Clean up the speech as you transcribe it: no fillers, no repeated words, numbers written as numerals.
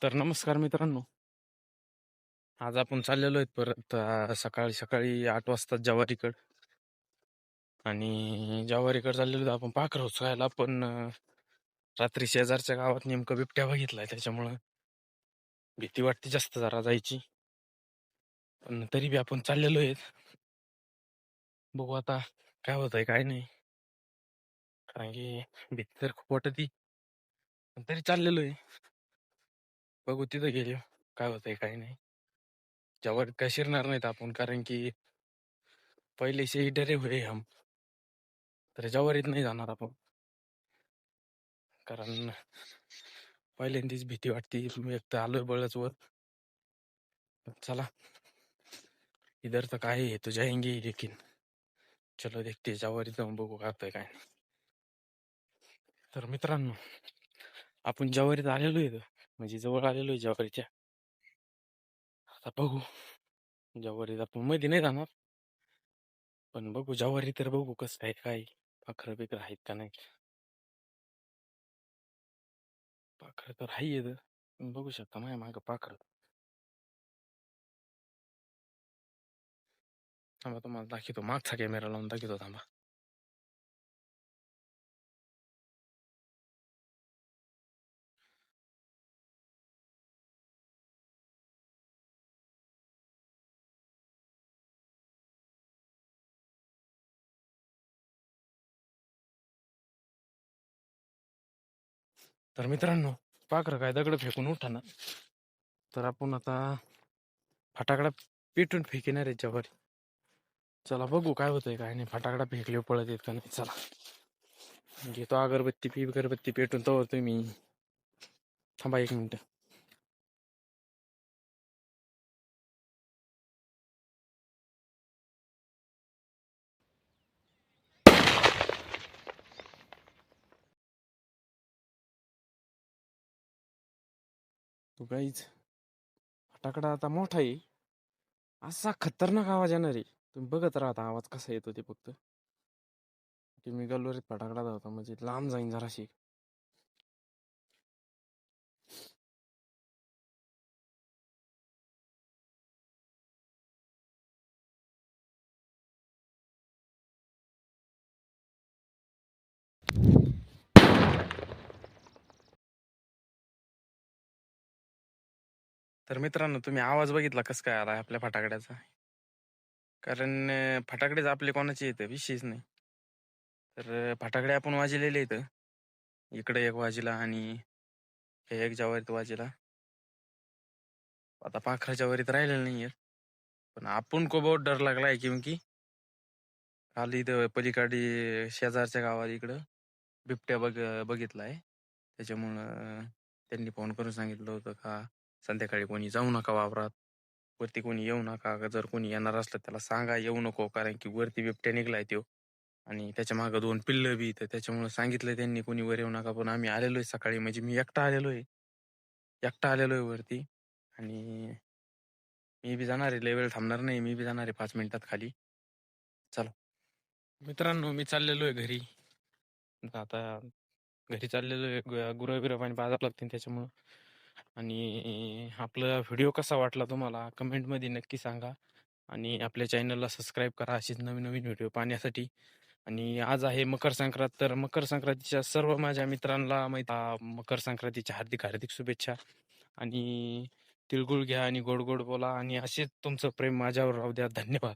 तर नमस्कार मित्रांनो. आज आपण चाललेलो आहेत परत सकाळी सकाळी 8 वाजता जवारीकड. आणि जवारीकड चाललेलो आपण पाखरं उचलायला, पण रात्री शेजारच्या गावात नेमकं बिबट्या बघितलाय, त्याच्यामुळं भीती वाटते जास्त जरा जायची. पण तरी बी आपण चाललेलो आहेत. बघू आता काय होतंय काय नाही, कारण की भीती तर खूप वाटती, पण तरी चाललेलो आहे. बघू तिथं गेलो काय होतंय काय नाही. जवारीत काय शिरणार नाहीत आपण, कारण की पहिले से ही डरे हुए हम. तर जवारीत नाही जाणार आपण, कारण पहिल्यांदाच भीती वाटते. मी एक तर आलोय बळच वर. चला, इधर तर काय है तो जाएंगे ही, लेकिन चलो देखते, जवारी जाऊन बघू काय होतंय काय नाही. तर मित्रांनो, आपण जवारीत आलेलो आहे, म्हणजे जवळ आलेलो आहे जवारीच्या. आता बघू, जवारीत आपण मध्ये नाही जाणार, पण बघू जवारी तर बघू कसं काय काय पाखरं बिखरं आहेत का नाही. पाखरं तर हाय येत, बघू शकता माझ्या मागं पाखरं. थांबा, तुम्हाला दाखवतो, मागचा कॅमेरा लावून दाखवतो, थांबा. तर मित्रांनो, पाखरं काय दगड फेकून उठाना. तर आपण आता फटाकडा पेटून फेकणार आहे जवारी. चला बघू काय होतंय काय नाही. फटाकडा फेकले पळत येत का नाही. चला, घेतो अगरबत्ती पेटून तवर तुम्ही थांबा 1 मिनिट. तो काहीच फटाकडा आता मोठा आहे, असा खतरनाक आवाज येणार आहे. तुम्ही बघत राहता आवाज कसा येतो ते. फक्त तुम्ही गल्लोरीत फटाकडा धावता म्हणजे लांब जाईन जराशी. तर मित्रांनो, तुम्ही आवाज बघितला कसं काय आला आपल्या फटाकड्याचा. कारण फटाकडेच आपले कोणाचे येतं विषयच नाही. तर फटाकडे आपण वाजलेले इथं, इकडे एक वाजीला आणि हे एक जवारीत वाजीला. आता पाखराच्या वरीत राहिलेलं नाहीये, पण आपण को बहुत डर लागलाय, क्योंकि काल इथं पलीकडे शेजारच्या गावात इकडं बिबट्या बघितलाय. त्याच्यामुळं त्यांनी फोन करून सांगितलं होतं का संध्याकाळी कोणी जाऊ नका वावरात, वरती कोणी येऊ नका. जर कोणी येणार असलं त्याला सांगा येऊ नको, कारण की वरती बिबट्या निघलाय त्यो, आणि त्याच्या मागं 2 पिल्लं बी. तर त्याच्यामुळं सांगितलं त्यांनी कोणी वर येऊ नका. पण आम्ही आलेलोय सकाळी, म्हणजे मी एकटा आलेलोय वरती. आणि मी बी जाणार आहे, लय वेळ थांबणार नाही. मी बी जाणार आहे 5 मिनिटात खाली. चला मित्रांनो, मी चाललेलो आहे घरी. आता घरी चाललेलो आहे, गुरं पाणी पाजावं लागतील त्याच्यामुळं. आणि आपला व्हिडिओ कसा वाटला तुम्हाला कमेंटमध्ये नक्की सांगा. आणि आपल्या चॅनलला सबस्क्राईब करा अशीच नवीन नवीन व्हिडिओ पाहण्यासाठी. आणि आज आहे मकर संक्रांत, तर मकर संक्रांतीच्या सर्व माझ्या मित्रांना मकर संक्रांतीच्या हार्दिक हार्दिक शुभेच्छा. आणि तिळगुळ घ्या आणि गोड गोड बोला, आणि असेच तुमचं प्रेम माझ्यावर राहू द्या. धन्यवाद.